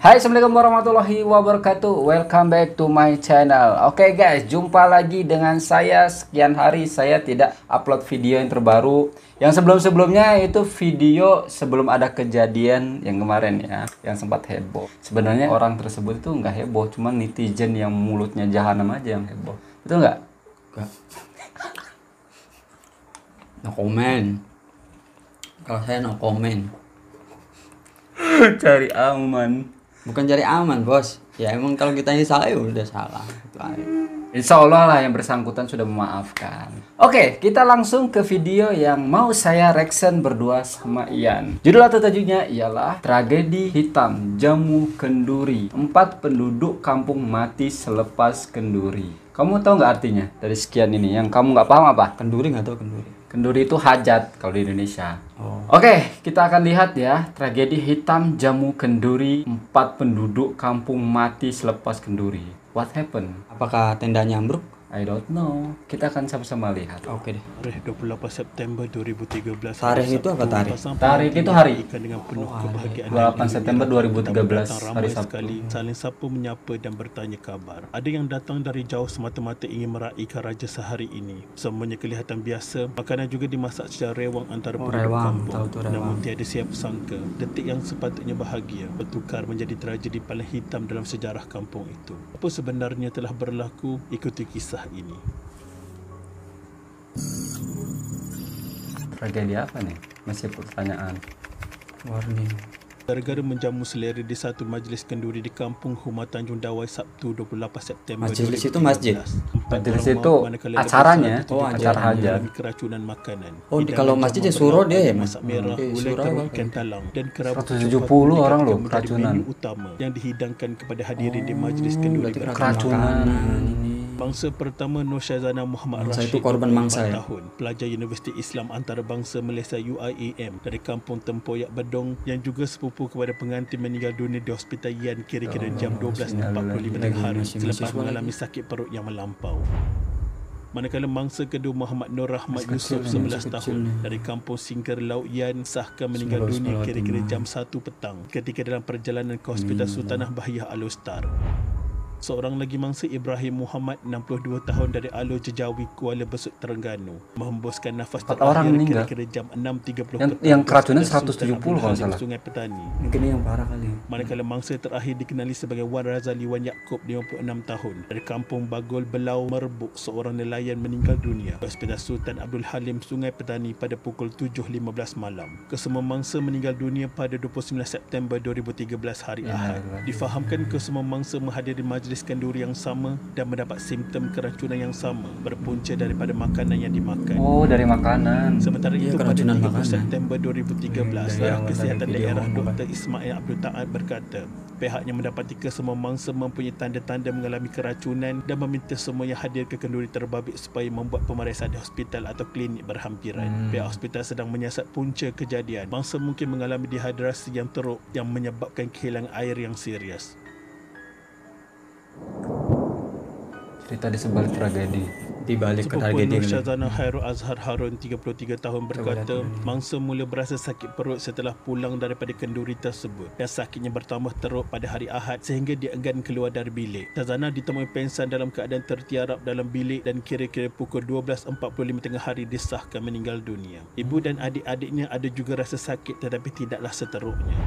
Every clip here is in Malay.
Hai, assalamualaikum warahmatullahi wabarakatuh. Welcome back to my channel. Oke guys, jumpa lagi dengan saya. Sekian hari saya tidak upload video yang terbaru. Yang sebelum-sebelumnya itu video sebelum ada kejadian yang kemarin ya, yang sempat heboh. Sebenarnya orang tersebut itu nggak heboh, cuman netizen yang mulutnya jahanam aja yang heboh. Betul nggak? Enggak. No comment. Kalau saya no comment. Cari aman. Bukan cari aman, bos. Ya emang kalau kita ini salah ya udah salah. Itu aja. Insya Allah lah yang bersangkutan sudah memaafkan. Oke, kita langsung ke video yang mau saya reaction berdua sama Ian. Judul atau tajuknya ialah Tragedi Hitam Jamu Kenduri. 4 penduduk kampung mati selepas kenduri. Kamu tahu nggak artinya dari sekian ini? Yang kamu nggak paham apa? Kenduri nggak tahu kenduri. Kenduri itu hajat kalau di Indonesia. Oh. Oke, kita akan lihat ya. Tragedi hitam jamu kenduri. 4 penduduk kampung mati selepas kenduri. What happened? Apakah tendanya ambruk? I don't know. Kita akan sama-sama lihat. Oke deh. Tarikh 28 September 2013. Tarikh itu apa tarikh? Tarikh itu hari. Dengan penuh kebahagiaan. 28 September 2013, hari Sabtu. Sekali saling sapa menyapa dan bertanya kabar. Ada yang datang dari jauh semata-mata ingin meraihkan raja sehari ini. Semuanya kelihatan biasa. Makanan juga dimasak secara rewang antara penduduk rewang. kampung. Tahu tu rewang. Namun tiada siapa sangka detik yang sepatutnya bahagia bertukar menjadi tragedi paling hitam dalam sejarah kampung itu. Apa sebenarnya telah berlaku? Ikuti kisah ini. Tragedi apa nih? Masih pertanyaan. Warning. Gara-gara menjamu selera di satu majlis kenduri di kampung Huma Tanjung Dawai Sabtu 28 September. Majlis itu masjid? Majlis itu acaranya, acara hajat. Keracunan makanan. Oh, kalau masjid ya surau dia ya, Mas? Masak merah, gulai surau terung apa? ikan talang dan kerabu 170 orang loh keracunan. menu utama yang dihidangkan kepada hadirin di majlis kenduri. Berarti Keracunan. ini. Bangsa pertama Nur Syazana Muhammad Mangsa Rashid, itu korban 24 mangsa ya? tahun, pelajar Universiti Islam Antarabangsa Malaysia UIAM dari kampung Tempoyak Bedong yang juga sepupu kepada pengantin meninggal dunia di Hospital Yan kira-kira jam 12.45 tengah hari selepas mengalami sakit perut yang melampau. Manakala mangsa kedua Muhammad Nur Rahmat Masih Yusof kecil ni, 11 masih tahun kecil ni. dari kampung Singkar Laut Yan sahkan meninggal dunia kira-kira jam 1 petang ketika dalam perjalanan ke Hospital Sultanah Bahiyah Al-Ustar. Seorang lagi mangsa Ibrahim Muhammad 62 tahun dari Alor Jejawi Kuala Besut Terengganu menghembuskan nafas 4 orang meninggal. kira-kira jam 6.30 Yang keracunan 170 kalau salah. Sungai Petani. Mungkin ini yang parah kali. Manakala mangsa terakhir dikenali sebagai Wan Razali Wan Yaakob 56 tahun dari kampung Bagol Belau Merbuk, seorang nelayan meninggal dunia di Hospital Sultan Abdul Halim Sungai Petani pada pukul 7.15 malam. Kesemua mangsa meninggal dunia pada 29 September 2013 hari Ahad. Difahamkan kesemua mangsa menghadiri majlis kenduri yang sama dan mendapat simptom keracunan yang sama berpunca daripada makanan yang dimakan. Oh, dari makanan. Sementara Iya, itu pada 30 keracunan makanan. September 2013, Sarah Kesihatan video Daerah ngomong. Dr. Ismail Abdul Ta'ad berkata, pihaknya mendapati kesemua mangsa mempunyai tanda-tanda mengalami keracunan dan meminta semua yang hadir ke kenduri terbabit supaya membuat pemeriksaan di hospital atau klinik berhampiran. Pihak hospital sedang menyiasat punca kejadian. Mangsa mungkin mengalami dehidrasi yang teruk yang menyebabkan kehilangan air yang serius. Cerita di sebalik tragedi. Di balik ke Sepupu tragedi Nur ini. Syazana Khairul Azhar Harun 33 tahun berkata, mangsa mula berasa sakit perut setelah pulang daripada kenduri tersebut dan sakitnya bertambah teruk pada hari Ahad sehingga dia enggan keluar dari bilik. Syazana ditemui pingsan dalam keadaan tertiarap dalam bilik dan kira-kira pukul 12.45 tengah hari disahkan meninggal dunia. Ibu dan adik-adiknya ada juga rasa sakit tetapi tidaklah seteruknya.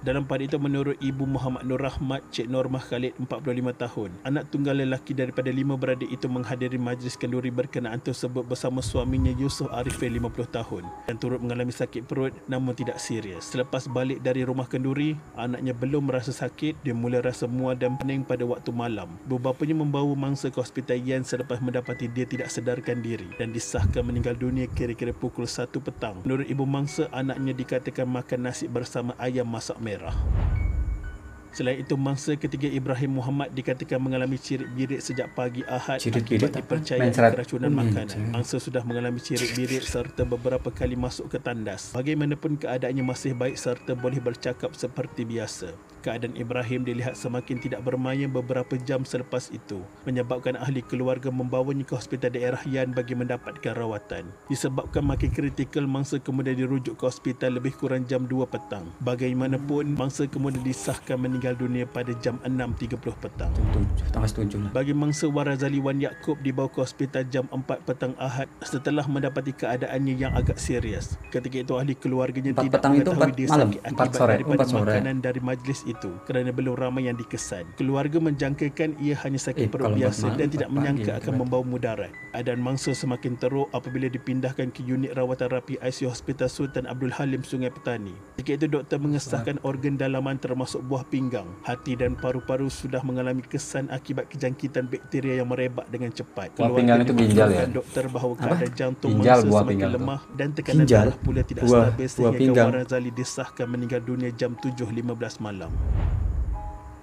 Dalam pada itu, menurut Ibu Muhammad Nur Rahmat, Cik Normah Khalid 45 tahun, anak tunggal lelaki daripada 5 beradik itu menghadiri majlis kenduri berkenaan tersebut bersama suaminya Yusof Arifin 50 tahun dan turut mengalami sakit perut namun tidak serius. Selepas balik dari rumah kenduri, anaknya belum merasa sakit, dia mula rasa mual dan pening pada waktu malam. Bapanya membawa mangsa ke Hospital Yan selepas mendapati dia tidak sedarkan diri dan disahkan meninggal dunia kira-kira pukul 1 petang. Menurut ibu mangsa, anaknya dikatakan makan nasi bersama ayam masak merah. Selain itu, mangsa ketiga Ibrahim Muhammad dikatakan mengalami cirit-birit sejak pagi Ahad Cirit-birit akibat apa? dipercayai Mencret. keracunan makanan. Mangsa sudah mengalami cirit-birit serta beberapa kali masuk ke tandas. Bagaimanapun keadaannya masih baik serta boleh bercakap seperti biasa. keadaan Ibrahim dilihat semakin tidak bermaya beberapa jam selepas itu, menyebabkan ahli keluarga membawanya ke hospital daerah Yan bagi mendapatkan rawatan. Disebabkan makin kritikal, mangsa kemudian dirujuk ke hospital lebih kurang jam 2 petang. Bagaimanapun, mangsa kemudian disahkan meninggal dunia pada jam 6.30 petang. Tanggal 7 lah. Bagi mangsa Warazali Wan Yaakob dibawa ke hospital jam 4 petang Ahad setelah mendapati keadaannya yang agak serius. Ketika itu ahli keluarganya 4 tidak petang itu mengetahui 4 dia malam? sakit 4 akibat sore, daripada 4 sore. makanan dari majlis itu kerana belum ramai yang dikesan. Keluarga menjangkakan ia hanya sakit perut kalau biasa 4 malam, dan tidak 4 menyangka pagi, akan membawa mudarat. Keadaan mangsa semakin teruk apabila dipindahkan ke unit rawatan rapi ICU Hospital Sultan Abdul Halim Sungai Petani. Ketika itu doktor mengesahkan organ dalaman termasuk buah pinggang, hati dan paru-paru sudah mengalami kesan akibat kejangkitan bakteria yang merebak dengan cepat. Buah pinggang itu ginjal ya? Doktor bahawa keadaan jantung Ginjal, mangsa buah semakin pinggang lemah dan tekanan Ginjal? darah pula tidak Buah- stabil buah sehingga pinggang. Warazali disahkan meninggal dunia jam 7.15 malam.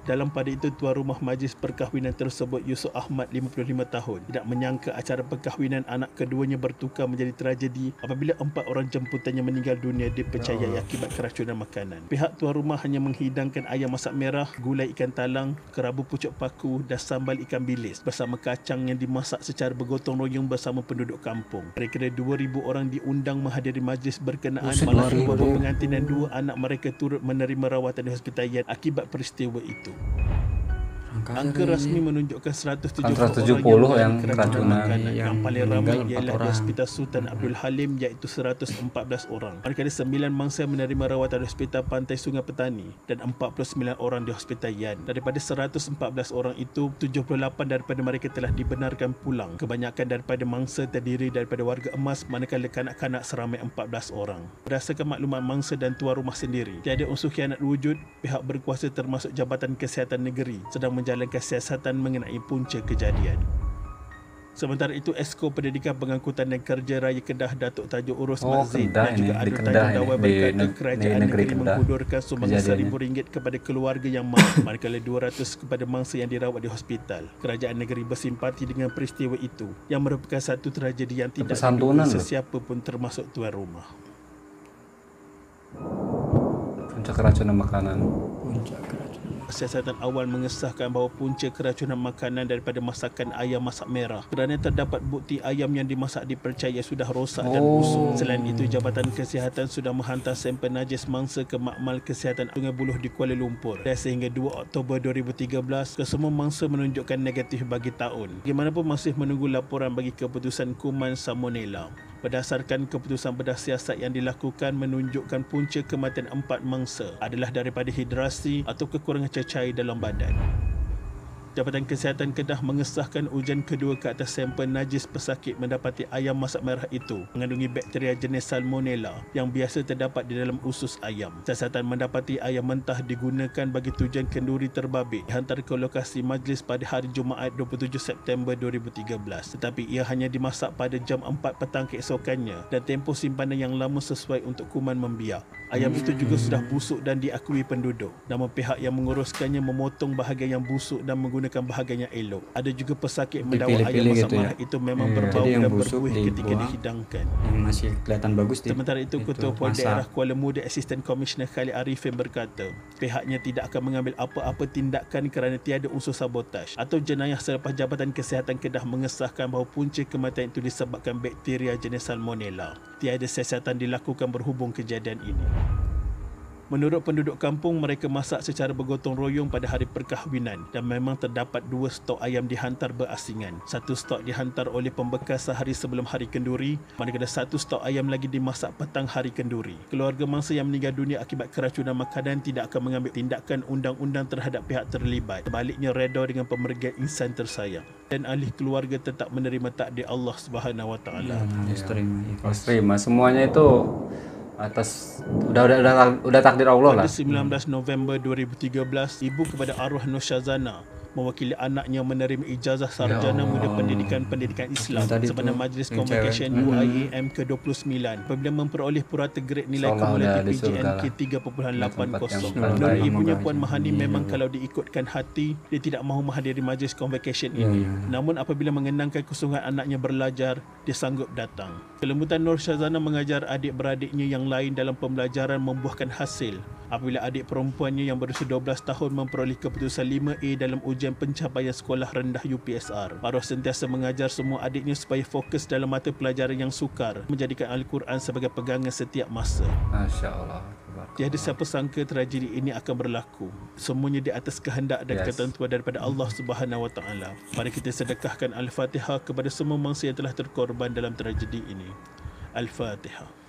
Dalam pada itu, tuan rumah majlis perkahwinan tersebut, Yusuf Ahmad, 55 tahun, tidak menyangka acara perkahwinan anak keduanya bertukar menjadi tragedi apabila 4 orang jemputannya meninggal dunia dipercayai akibat keracunan makanan. Pihak tuan rumah hanya menghidangkan ayam masak merah, gulai ikan talang, kerabu pucuk paku dan sambal ikan bilis bersama kacang yang dimasak secara bergotong royong bersama penduduk kampung. Kira-kira 2,000 orang diundang menghadiri majlis berkenaan. Malah 2 pengantin dan 2 anak mereka turut menerima rawatan di hospital Yan akibat peristiwa itu. Angka rasmi menunjukkan 170 yang keracunan. makanan. Yang paling ramai meninggal 4 ialah di orang. Hospital Sultan Abdul Halim iaitu 114 orang. Manakala 9 mangsa menerima rawatan di Hospital Pantai Sungai Petani dan 49 orang di Hospital Yan. Daripada 114 orang itu, 78 daripada mereka telah dibenarkan pulang. Kebanyakan daripada mangsa terdiri daripada warga emas, manakala kanak-kanak seramai 14 orang. Berdasarkan maklumat mangsa dan tuan rumah sendiri, tiada unsur khianat wujud. Pihak berkuasa termasuk Jabatan Kesihatan Negeri sedang menjalankan siasatan mengenai punca kejadian. Sementara itu, Esko Pendidikan Pengangkutan dan Kerja Raya Kedah Datuk Tajuk Urus Mat Zaid Kedah dan juga ini, di Adu Kedah Tajuk ini, Dawai di berkata kerajaan negeri Kedah menghudurkan sumbangan kejadiannya. RM1,000 kepada keluarga yang mampu, manakala 200 kepada mangsa yang dirawat di hospital. Kerajaan negeri bersimpati dengan peristiwa itu yang merupakan satu tragedi yang tidak santunan diduga loh. sesiapa pun termasuk tuan rumah. Puncak keracunan makanan. Siasatan awal mengesahkan bahawa punca keracunan makanan daripada masakan ayam masak merah kerana terdapat bukti ayam yang dimasak dipercaya sudah rosak dan busuk. Selain itu, Jabatan Kesihatan sudah menghantar sampel najis mangsa ke Makmal Kesihatan Sungai Buloh di Kuala Lumpur dan sehingga 2 Oktober 2013 kesemua mangsa menunjukkan negatif bagi taun. Bagaimanapun masih menunggu laporan bagi keputusan kuman Salmonella. Berdasarkan keputusan bedah siasat yang dilakukan menunjukkan punca kematian 4 mangsa adalah daripada hidrasi atau kekurangan cecair dalam badan. Jabatan Kesihatan Kedah mengesahkan ujian kedua ke atas sampel najis pesakit mendapati ayam masak merah itu mengandungi bakteria jenis Salmonella yang biasa terdapat di dalam usus ayam. Siasatan mendapati ayam mentah digunakan bagi tujuan kenduri terbabit dihantar ke lokasi majlis pada hari Jumaat 27 September 2013. Tetapi ia hanya dimasak pada jam 4 petang keesokannya dan tempoh simpanan yang lama sesuai untuk kuman membiak. Ayam itu juga sudah busuk dan diakui penduduk. Namun pihak yang menguruskannya memotong bahagian yang busuk dan menggunakan bahagian yang elok. Ada juga pesakit mendakwa ayam Dipilih-pilih masak gitu ya. merah itu memang berbau Jadi yang dan busuk berbuih ketika dibuang, dihidangkan. yang masih kelihatan bagus Sementara itu, Ketua Puan masak. Daerah Kuala Muda Asisten Komisioner Khalid Arifin berkata, pihaknya tidak akan mengambil apa-apa tindakan kerana tiada unsur sabotaj atau jenayah selepas Jabatan Kesihatan Kedah mengesahkan bahawa punca kematian itu disebabkan bakteria jenis Salmonella. Tiada siasatan dilakukan berhubung kejadian ini. Menurut penduduk kampung, mereka masak secara bergotong royong pada hari perkahwinan dan memang terdapat 2 stok ayam dihantar berasingan. 1 stok dihantar oleh pembekas sehari sebelum hari kenduri, manakala 1 stok ayam lagi dimasak petang hari kenduri. Keluarga mangsa yang meninggal dunia akibat keracunan makanan tidak akan mengambil tindakan undang-undang terhadap pihak terlibat. Sebaliknya, reda dengan pemergian insan tersayang. Dan ahli keluarga tetap menerima takdir Allah Subhanahu Wa Taala. Harus terima semuanya itu atas udah takdir Allah lah. Pada 19 November 2013, ibu kepada arwah Nur Syazana mewakili anaknya menerima ijazah sarjana muda pendidikan Islam sepada Majlis Convocation UIAM ke-29 apabila memperoleh purata grade nilai kumulatif PJNK 3.80. Menurut ibunya, Puan Mahani, memang kalau diikutkan hati, dia tidak mahu menghadiri Majlis Convocation ini. Namun apabila mengenangkan kesungguhan anaknya belajar, dia sanggup datang. Kelembutan Nur Syazana mengajar adik-beradiknya yang lain dalam pembelajaran membuahkan hasil. Apabila adik perempuannya yang berusia 12 tahun memperoleh keputusan 5A dalam ujian pencapaian sekolah rendah UPSR, Maruah sentiasa mengajar semua adiknya supaya fokus dalam mata pelajaran yang sukar, menjadikan Al-Quran sebagai pegangan setiap masa. Masya Allah. Tiada siapa sangka tragedi ini akan berlaku. Semuanya di atas kehendak dan ketentuan daripada Allah Subhanahu Wa Taala. Mari kita sedekahkan Al-Fatihah kepada semua mangsa yang telah terkorban dalam tragedi ini. Al-Fatihah.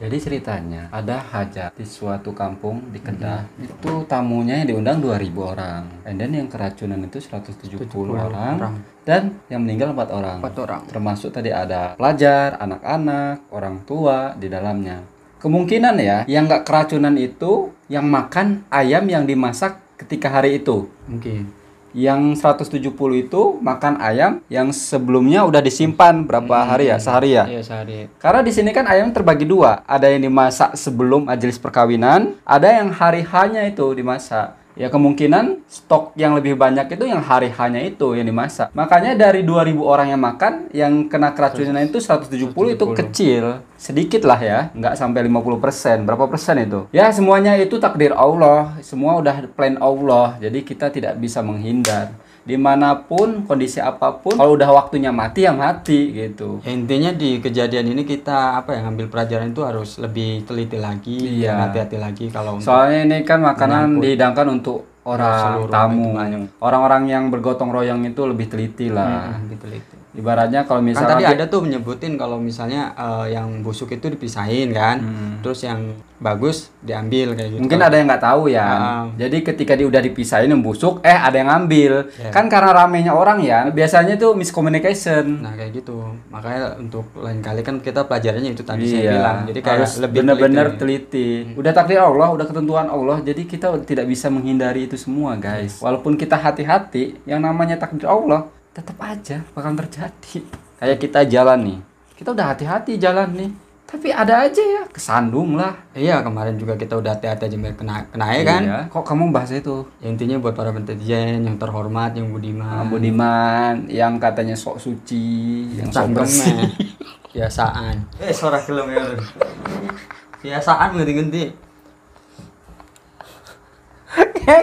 Jadi ceritanya ada hajat di suatu kampung di Kedah. Itu tamunya yang diundang 2000 orang. And then yang keracunan itu 170 orang. Dan yang meninggal 4 orang. 4 orang. Termasuk tadi ada pelajar, anak-anak, orang tua di dalamnya. Kemungkinan ya, yang nggak keracunan itu yang makan ayam yang dimasak ketika hari itu. Mungkin. Yang 170 itu makan ayam yang sebelumnya udah disimpan berapa hari ya? Sehari ya? Iya, sehari. Karena di sini kan ayam terbagi dua. Ada yang dimasak sebelum majelis perkawinan, ada yang hari hanya itu dimasak. Ya kemungkinan stok yang lebih banyak itu yang hari hanya itu yang dimasak. Makanya dari 2000 orang yang makan, yang kena keracunan itu 170 itu kecil. Sedikit lah ya, nggak sampai 50%. Berapa persen itu? Ya semuanya itu takdir Allah. Semua udah plan Allah. Jadi kita tidak bisa menghindar. Dimanapun, kondisi apapun, kalau udah waktunya mati ya mati gitu. Ya, intinya di kejadian ini kita ngambil pelajaran itu harus lebih teliti lagi, Iya. dan hati-hati lagi kalau untuk Soalnya ini kan makanan menyangkut dihidangkan untuk orang seluruh tamu. itu banyak. Orang-orang yang bergotong royong itu lebih teliti lah. diteliti. Ibaratnya kalau Kan misalnya tadi ada tuh menyebutin kalau misalnya yang busuk itu dipisahin kan, terus yang bagus diambil kayak gitu. mungkin ada yang nggak tahu ya. Jadi ketika dia udah dipisahin yang busuk, ada yang ngambil. Kan karena ramenya orang ya, biasanya tuh miscommunication. Nah kayak gitu. Makanya untuk lain kali kan kita pelajarannya itu tadi saya bilang. Jadi kayak harus lebih benar-benar teliti. teliti. Udah takdir Allah, udah ketentuan Allah. Jadi kita tidak bisa menghindari itu semua, guys. Walaupun kita hati-hati, yang namanya takdir Allah tetap aja bakal terjadi. Kayak kita jalan nih. Kita udah hati-hati jalan nih. Tapi ada aja ya kesandung lah. Iya, kemarin juga kita udah hati-hati aja kena ya kan. Iya. Kok kamu bahas itu? Ya, intinya buat para pentejen yang terhormat, yang budiman. Budiman, yang katanya sok suci, yang sok Cangkemnya. bersih. Biasaan. Suara film ya. Biasaan ganti-ganti.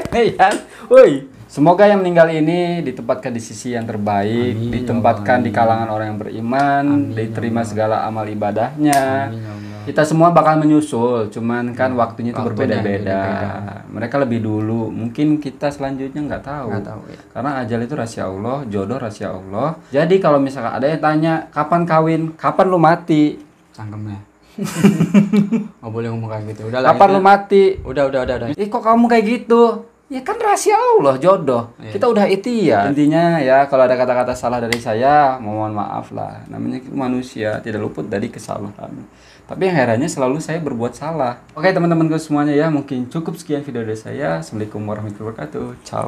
Ya, woi. Semoga yang meninggal ini ditempatkan di sisi yang terbaik, Amin, ditempatkan ya Allah. di kalangan orang yang beriman, Amin, diterima ya Allah. segala amal ibadahnya. Amin, ya Allah. Kita semua bakal menyusul, cuman kan waktunya itu waktunya berbeda-beda. beda-beda. Mereka lebih dulu, mungkin kita selanjutnya nggak tahu. Nggak tahu, ya. Karena ajal itu rahasia Allah, jodoh rahasia Allah. Jadi kalau misalkan ada yang tanya, kapan kawin, kapan lu mati? Cangkemnya. Nggak boleh ngomong kayak gitu. Udah lah. Kapan lu mati? Udah. Kok kamu kayak gitu? Ya kan rahasia Allah, jodoh. Kita udah ikhtiar. Intinya ya kalau ada kata-kata salah dari saya, mohon maaf lah. Namanya manusia, tidak luput dari kesalahan. Tapi yang herannya selalu saya berbuat salah. Oke teman-temanku semuanya ya, mungkin cukup sekian video dari saya. Assalamualaikum warahmatullahi wabarakatuh. Ciao.